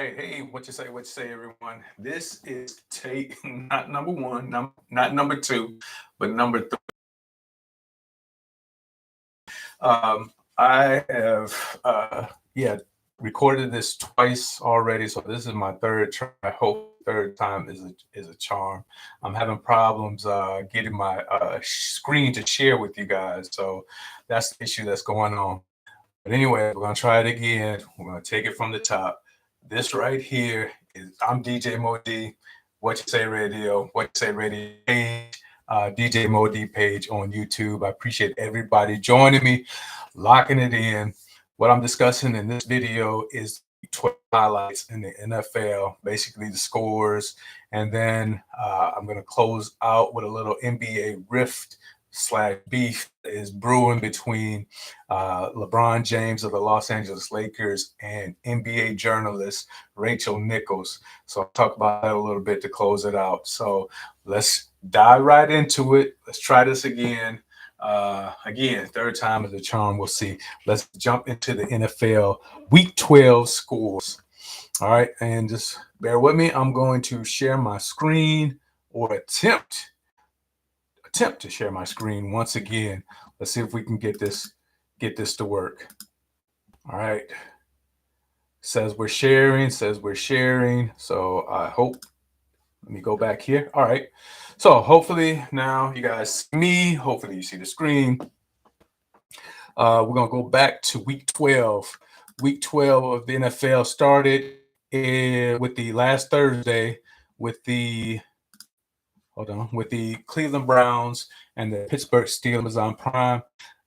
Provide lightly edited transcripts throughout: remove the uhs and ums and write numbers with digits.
Hey, what you say, everyone. This is take not number one, not number two, but number three. I have yeah recorded this twice already, so this is my third try. I hope third time is a charm. I'm having problems getting my screen to share with you guys, so that's the issue that's going on. But anyway, we're gonna try it again. We're gonna take it from the top. This right here is I'm DJ Modi. What you say radio? What you say radio page? DJ Modi page on YouTube. I appreciate everybody joining me, locking it in. What I'm discussing in this video is 12 highlights in the NFL, basically the scores, and then I'm gonna close out with a little NBA rift slash beef is brewing between LeBron James of the Los Angeles Lakers and NBA journalist Rachel Nichols. So I'll talk about that a little bit to close it out. So let's dive right into it. Let's try this again. Again, third time is a charm. We'll see. Let's jump into the NFL Week 12 scores. All right, and just bear with me. I'm going to share my screen or attempt to share my screen once again. Let's see if we can get this to work. All right. Says we're sharing. So I hope. Let me go back here. All right. So hopefully now you guys see me. Hopefully you see the screen. We're gonna go back to week 12. Week 12 of the NFL started with the last Thursday with the Cleveland Browns and the Pittsburgh Steelers on Prime.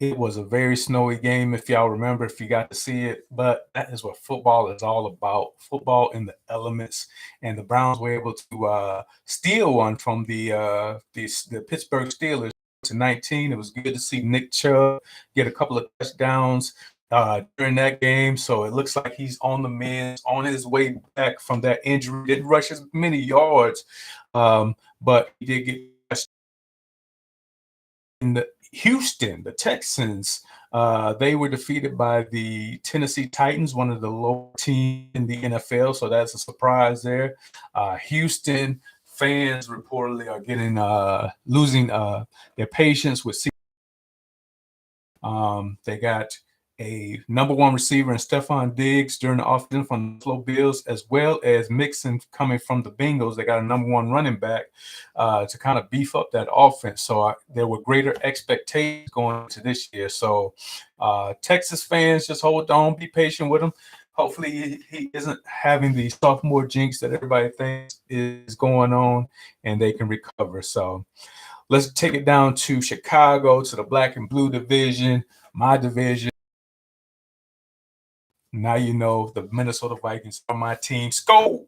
It was a very snowy game, if y'all remember, if you got to see it. But that is what football is all about. Football in the elements. And the Browns were able to steal one from the Pittsburgh Steelers to 19. It was good to see Nick Chubb get a couple of touchdowns during that game. So it looks like he's on the mend, on his way back from that injury. Didn't rush as many yards, but he did get in Houston, the Texans. They were defeated by the Tennessee Titans, one of the lower teams in the NFL. So that's a surprise there. Houston fans reportedly are getting losing their patience with. They got a number one receiver in Stephon Diggs during the offseason from the Buffalo Bills, as well as Mixon coming from the Bengals. They got a number one running back to kind of beef up that offense. So there were greater expectations going into this year. So Texas fans, just hold on, be patient with him. Hopefully he isn't having the sophomore jinx that everybody thinks is going on, and they can recover. So let's take it down to Chicago, to the black and blue division, my division. Now you know the Minnesota Vikings are my team. Skol!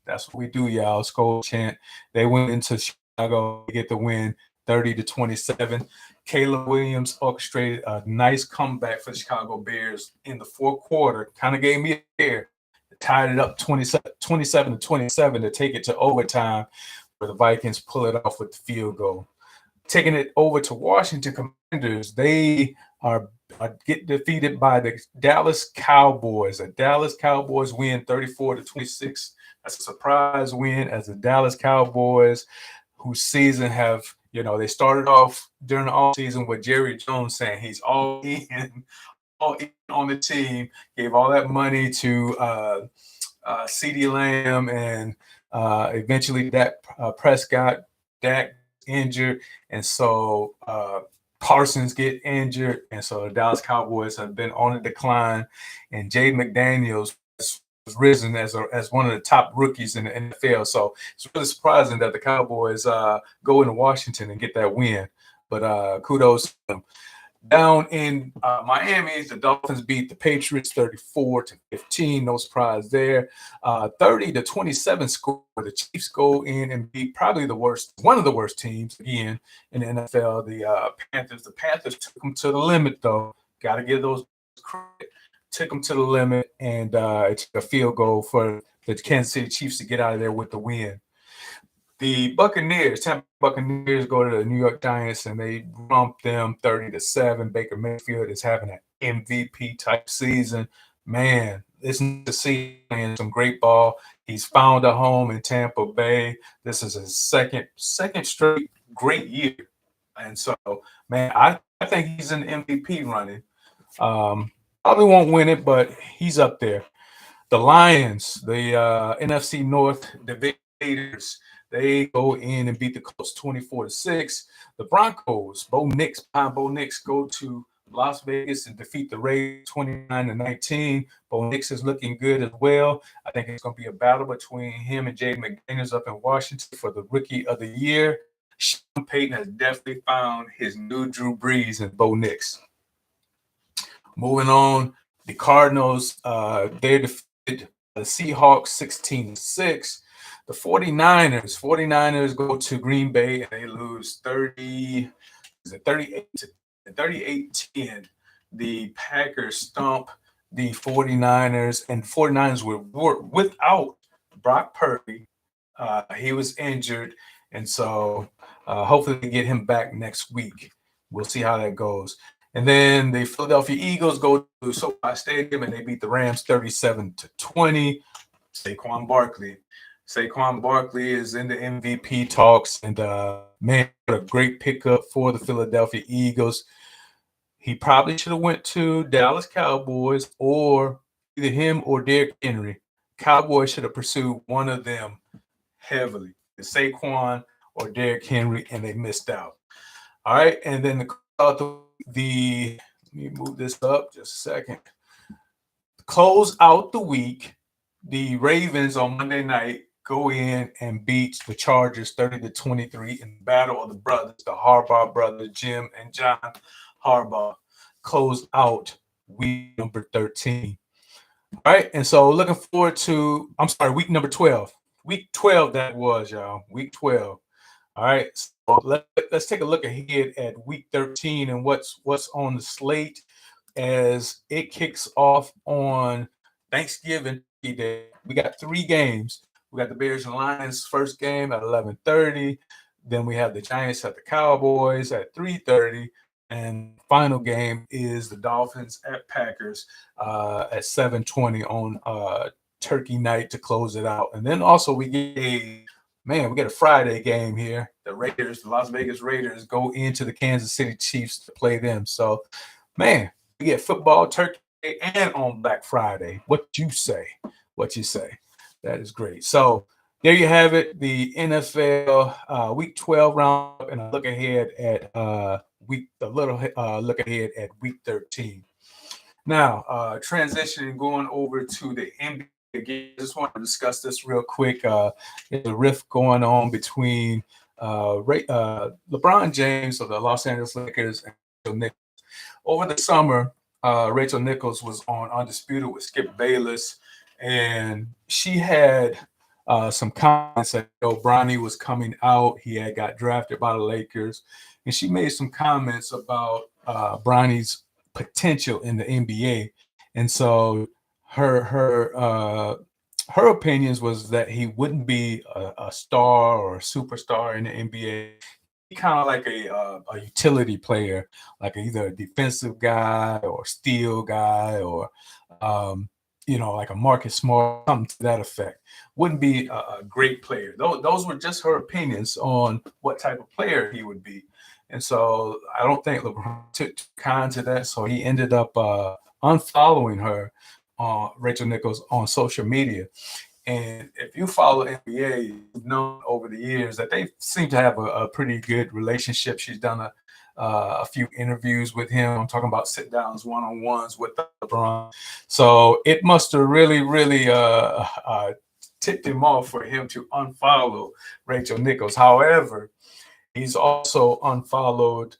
That's what we do, y'all. Skol chant. They went into Chicago to get the win, 30-27. Caleb Williams orchestrated a nice comeback for the Chicago Bears in the fourth quarter. Kind of gave me a scare. Tied it up 27-27 to take it to overtime, where the Vikings pull it off with the field goal. Taking it over to Washington Commanders, they get defeated by the Dallas Cowboys. The Dallas Cowboys win 34-26. That's a surprise win, as the Dallas Cowboys, whose season have, they started off during the offseason with Jerry Jones saying he's all in on the team, gave all that money to CeeDee Lamb and eventually Dak Prescott. Dak injured, and so Parsons get injured, and so the Dallas Cowboys have been on a decline, and Jay McDaniels has risen as one of the top rookies in the NFL. So it's really surprising that the Cowboys go into Washington and get that win, but kudos to them. Down in Miami, the Dolphins beat the Patriots 34-15. No surprise there. 30-27 score. The Chiefs go in and beat probably one of the worst teams again in the NFL. The Panthers. The Panthers took them to the limit, though. Got to give those credit. Took them to the limit, and it took a field goal for the Kansas City Chiefs to get out of there with the win. The Tampa Buccaneers go to the New York Giants and they rump them 30-7. Baker Mayfield is having an MVP type season. Man, it's nice to see him playing some great ball. He's found a home in Tampa Bay. This is his second straight great year, and so man, I think he's in MVP running. Probably won't win it, but he's up there. The Lions, the NFC North division leaders, they go in and beat the Colts 24-6. The Broncos, Bo Nix go to Las Vegas and defeat the Raiders 29-19. Bo Nix is looking good as well. I think it's going to be a battle between him and Jay McDaniels up in Washington for the Rookie of the Year. Sean Payton has definitely found his new Drew Brees and Bo Nix. Moving on, the Cardinals, they're defeated the Seahawks 16-6. The 49ers go to Green Bay and they lose 38-10. The Packers stomp the 49ers, and 49ers were without Brock Purdy. He was injured, and so hopefully they get him back next week. We'll see how that goes. And then the Philadelphia Eagles go to SoFi Stadium and they beat the Rams 37-20. Saquon Barkley is in the MVP talks, and man, what a great pickup for the Philadelphia Eagles. He probably should have went to Dallas Cowboys, or either him or Derrick Henry. Cowboys should have pursued one of them heavily, Saquon or Derrick Henry, and they missed out. All right, and then let me move this up just a second. Close out the week, the Ravens on Monday night go in and beat the Chargers 30-23 in the battle of the brothers, the Harbaugh brothers, Jim and John Harbaugh. Close out week number 13. All right, and so looking forward to, week number 12. Week 12 that was, y'all, week 12. All right, so let's take a look ahead at week 13 and what's on the slate as it kicks off on Thanksgiving Day. We got 3 games. We got the Bears and Lions first game at 11:30. Then we have the Giants at the Cowboys at 3:30. And final game is the Dolphins at Packers at 7:20 on Turkey night to close it out. And then also we get a Friday game here. The Las Vegas Raiders go into the Kansas City Chiefs to play them. So, man, we get football, Turkey, and on Black Friday. What you say? That is great. So there you have it, the NFL Week 12 roundup, and a look ahead at look ahead at Week 13. Now, transitioning, going over to the NBA. Again, I just want to discuss this real quick. There's a rift going on between LeBron James of the Los Angeles Lakers and Rachel Nichols. Over the summer, Rachel Nichols was on Undisputed with Skip Bayless, and she had some comments that Bronny was coming out. He had got drafted by the Lakers, and she made some comments about Bronny's potential in the NBA. And so her opinions was that he wouldn't be a star or a superstar in the NBA. He kind of like a utility player, like either a defensive guy or steal guy, or like a Marcus Smart, something to that effect. Wouldn't be a great player. Those were just her opinions on what type of player he would be. And so I don't think LeBron took kind to that. So he ended up unfollowing her, Rachel Nichols, on social media. And if you follow NBA, you've known over the years that they seem to have a pretty good relationship. She's done a few interviews with him. I'm talking about sit downs, one-on-ones with LeBron. So it must have really, really tipped him off for him to unfollow Rachel Nichols. However, he's also unfollowed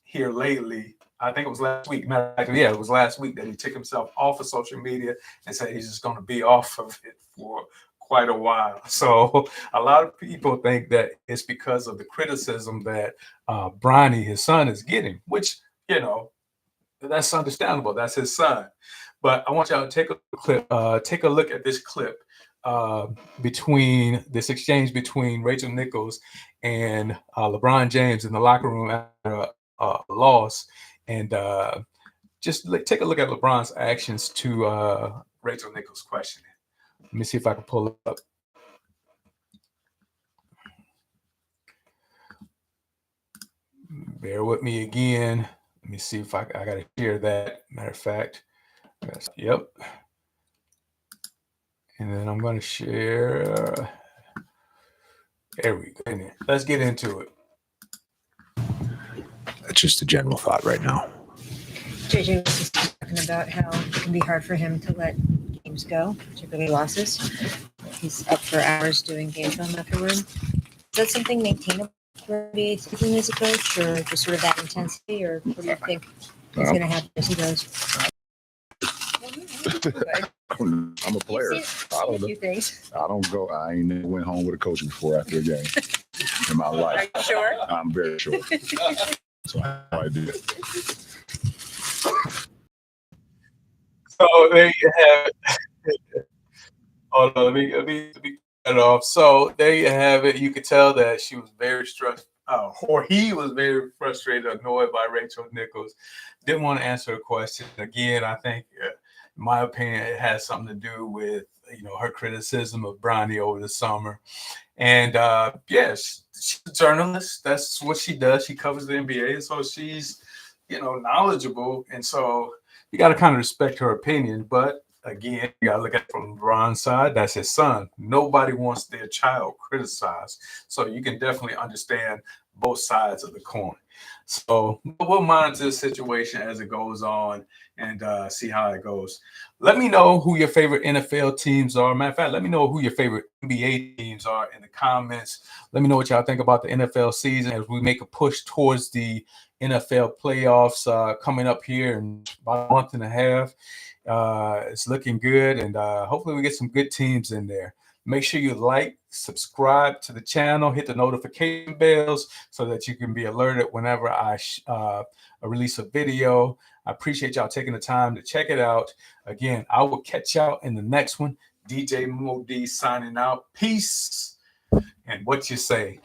here lately. I think it was last week. It was last week that he took himself off of social media and said he's just going to be off of it for quite a while. So a lot of people think that it's because of the criticism that Bronny, his son, is getting, which, that's understandable. That's his son. But I want y'all to take a look at this clip between this exchange between Rachel Nichols and LeBron James in the locker room after a loss. And just take a look at LeBron's actions to Rachel Nichols' questioning. Let me see if I can pull it up. Bear with me again. Let me see if I got to share that. Matter of fact, yep. And then I'm going to share. There we go. Let's get into it. That's just a general thought right now. JJ was just talking about how it can be hard for him to let games go, particularly losses. He's up for hours doing game film afterward. Is that something maintainable for NBA season as a coach, or just sort of that intensity, or what do you think is going to happen as he goes? I'm a player. I don't know. Things. I don't go. I ain't never went home with a coach before after a game in my life. Are you sure? I'm very sure. So I did. So there you have it. Hold on, let me cut it off. So there you have it. You could tell that she was very stressed, or he was very frustrated, annoyed by Rachel Nichols. Didn't want to answer a question. Again, I think, in my opinion, it has something to do with her criticism of Bronny over the summer. And yes, she's a journalist. That's what she does. She covers the NBA, and so she's knowledgeable. And so you got to kind of respect her opinion. But again, you got to look at it from LeBron's side. That's his son. Nobody wants their child criticized. So you can definitely understand both sides of the coin. So we'll monitor the situation as it goes on and see how it goes. Let me know who your favorite NFL teams are. Matter of fact, let me know who your favorite NBA teams are in the comments. Let me know what y'all think about the NFL season as we make a push towards the NFL playoffs coming up here in about a month and a half. It's looking good, and hopefully we get some good teams in there. Make sure you like, subscribe to the channel, hit the notification bells so that you can be alerted whenever I release a video. I appreciate y'all taking the time to check it out. Again, I will catch y'all in the next one. DJ Mo D signing out. Peace. And what you say?